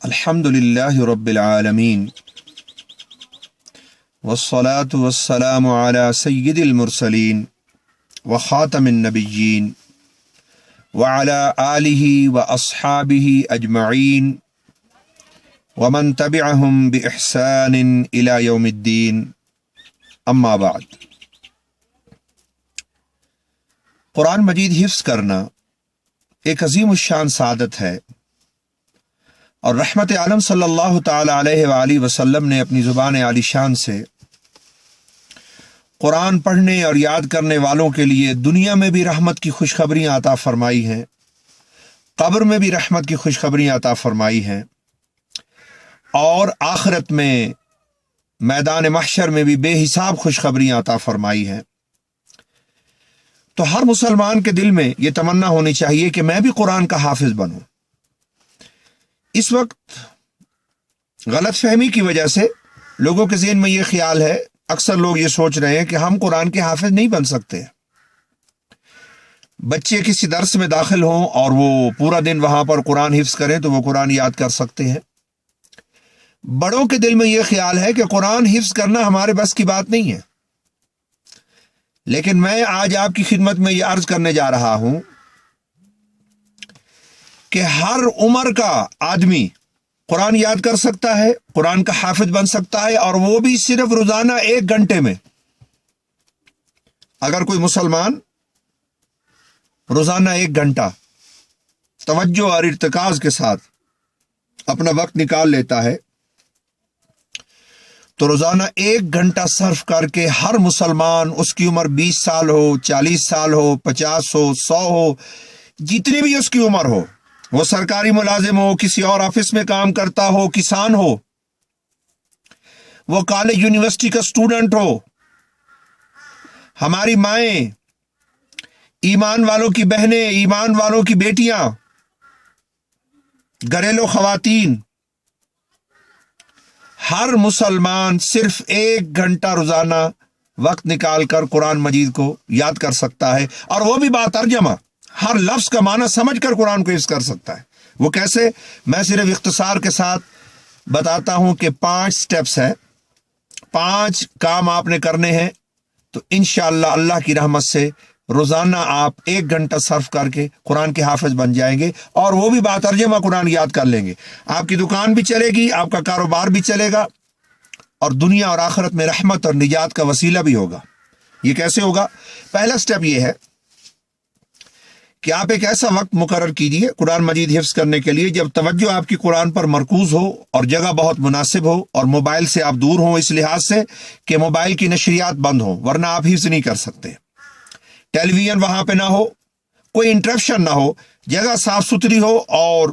الحمدللہ رب العالمین والصلاة والسلام علی سید المرسلین وخاتم النبیین وعلی آلہ واصحابہ اجمعین ومن تبعہم بإحسان الی یوم الدین اما بعد۔ قرآن مجید حفظ کرنا ایک عظیم الشان سعادت ہے، اور رحمت عالم صلی اللہ تعالی علیہ وآلہ وسلم نے اپنی زبان عالی شان سے قرآن پڑھنے اور یاد کرنے والوں کے لیے دنیا میں بھی رحمت کی خوشخبریاں عطا فرمائی ہیں، قبر میں بھی رحمت کی خوشخبریاں عطا فرمائی ہیں، اور آخرت میں میدان محشر میں بھی بے حساب خوشخبریاں عطا فرمائی ہیں۔ تو ہر مسلمان کے دل میں یہ تمنا ہونی چاہیے کہ میں بھی قرآن کا حافظ بنوں۔ اس وقت غلط فہمی کی وجہ سے لوگوں کے ذہن میں یہ خیال ہے، اکثر لوگ یہ سوچ رہے ہیں کہ ہم قرآن کے حافظ نہیں بن سکتے۔ بچے کسی درس میں داخل ہوں اور وہ پورا دن وہاں پر قرآن حفظ کریں تو وہ قرآن یاد کر سکتے ہیں۔ بڑوں کے دل میں یہ خیال ہے کہ قرآن حفظ کرنا ہمارے بس کی بات نہیں ہے۔ لیکن میں آج آپ کی خدمت میں یہ عرض کرنے جا رہا ہوں کہ ہر عمر کا آدمی قرآن یاد کر سکتا ہے، قرآن کا حافظ بن سکتا ہے، اور وہ بھی صرف روزانہ 1 گھنٹے میں۔ اگر کوئی مسلمان روزانہ 1 گھنٹہ توجہ اور ارتکاز کے ساتھ اپنا وقت نکال لیتا ہے تو روزانہ 1 گھنٹہ صرف کر کے ہر مسلمان، اس کی عمر 20 سال ہو، 40 سال ہو، 50 ہو، 100 ہو، جتنی بھی اس کی عمر ہو، وہ سرکاری ملازم ہو، کسی اور آفس میں کام کرتا ہو، کسان ہو، وہ کالج یونیورسٹی کا اسٹوڈنٹ ہو، ہماری مائیں، ایمان والوں کی بہنیں، ایمان والوں کی بیٹیاں، گھریلو خواتین، ہر مسلمان صرف 1 گھنٹہ روزانہ وقت نکال کر قرآن مجید کو یاد کر سکتا ہے، اور وہ بھی باترجمہ، ہر لفظ کا معنی سمجھ کر قرآن کو حفظ کر سکتا ہے۔ وہ کیسے؟ میں صرف اختصار کے ساتھ بتاتا ہوں کہ 5 سٹیپس ہیں، 5 کام آپ نے کرنے ہیں، تو انشاءاللہ اللہ کی رحمت سے روزانہ آپ 1 گھنٹہ صرف کر کے قرآن کے حافظ بن جائیں گے، اور وہ بھی باترجمہ قرآن یاد کر لیں گے۔ آپ کی دکان بھی چلے گی، آپ کا کاروبار بھی چلے گا، اور دنیا اور آخرت میں رحمت اور نجات کا وسیلہ بھی ہوگا۔ یہ کیسے ہوگا؟ پہلا سٹیپ یہ ہے کہ آپ ایک ایسا وقت مقرر کیجئے قرآن مجید حفظ کرنے کے لیے جب توجہ آپ کی قرآن پر مرکوز ہو اور جگہ بہت مناسب ہو، اور موبائل سے آپ دور ہوں اس لحاظ سے کہ موبائل کی نشریات بند ہوں، ورنہ آپ حفظ نہیں کر سکتے۔ ٹیلی ویژن وہاں پہ نہ ہو، کوئی انٹرپشن نہ ہو، جگہ صاف ستھری ہو، اور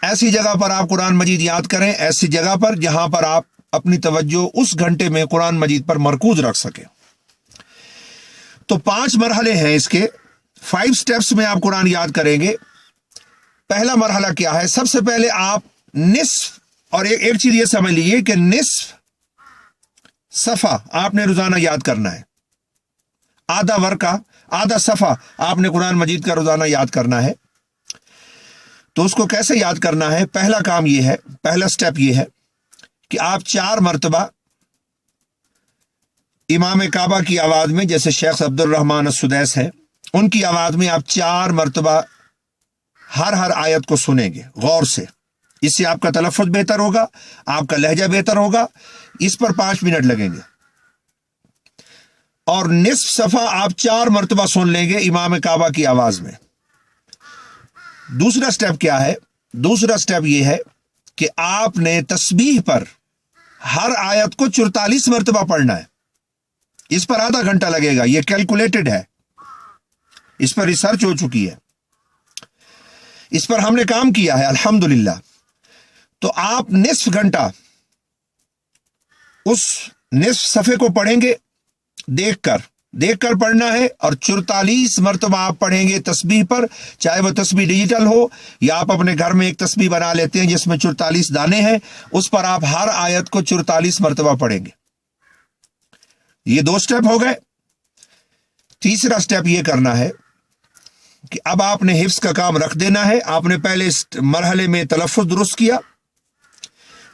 ایسی جگہ پر آپ قرآن مجید یاد کریں، ایسی جگہ پر جہاں پر آپ اپنی توجہ اس گھنٹے میں قرآن مجید پر مرکوز رکھ سکیں۔ تو 5 مرحلے ہیں اس کے، 5 سٹیپس میں آپ قرآن یاد کریں گے۔ پہلا مرحلہ کیا ہے؟ سب سے پہلے آپ نصف، اور ایک چیز یہ سمجھ لیجیے کہ نصف صفحہ آپ نے روزانہ یاد کرنا ہے، آدھا ورقہ، آدھا صفحہ آپ نے قرآن مجید کا روزانہ یاد کرنا ہے۔ تو اس کو کیسے یاد کرنا ہے؟ پہلا کام یہ ہے، پہلا سٹیپ یہ ہے کہ آپ 4 مرتبہ امام کعبہ کی آواز میں، جیسے شیخ عبد الرحمن السدیس ہیں، ان کی آواز میں آپ 4 مرتبہ ہر آیت کو سنیں گے غور سے۔ اس سے آپ کا تلفظ بہتر ہوگا، آپ کا لہجہ بہتر ہوگا۔ اس پر 5 منٹ لگیں گے، اور نصف صفحہ آپ 4 مرتبہ سن لیں گے امام کعبہ کی آواز میں۔ دوسرا سٹیپ کیا ہے؟ دوسرا سٹیپ یہ ہے کہ آپ نے تسبیح پر ہر آیت کو 44 مرتبہ پڑھنا ہے۔ اس پر آدھا گھنٹہ لگے گا، یہ کیلکولیٹڈ ہے، اس پر ریسرچ ہو چکی ہے، اس پر ہم نے کام کیا ہے الحمدللہ۔ تو آپ نصف گھنٹہ اس نصف صفحے کو پڑھیں گے، دیکھ کر پڑھنا ہے، اور 44 مرتبہ آپ پڑھیں گے تسبیح پر، چاہے وہ تسبیح ڈیجیٹل ہو یا آپ اپنے گھر میں ایک تسبیح بنا لیتے ہیں جس میں 44 دانے ہیں، اس پر آپ ہر آیت کو 44 مرتبہ پڑھیں گے۔ یہ 2 سٹیپ ہو گئے۔ تیسرا سٹیپ یہ کرنا ہے کہ اب آپ نے حفظ کا کام رکھ دینا ہے۔ آپ نے پہلے اس مرحلے میں تلفظ درست کیا،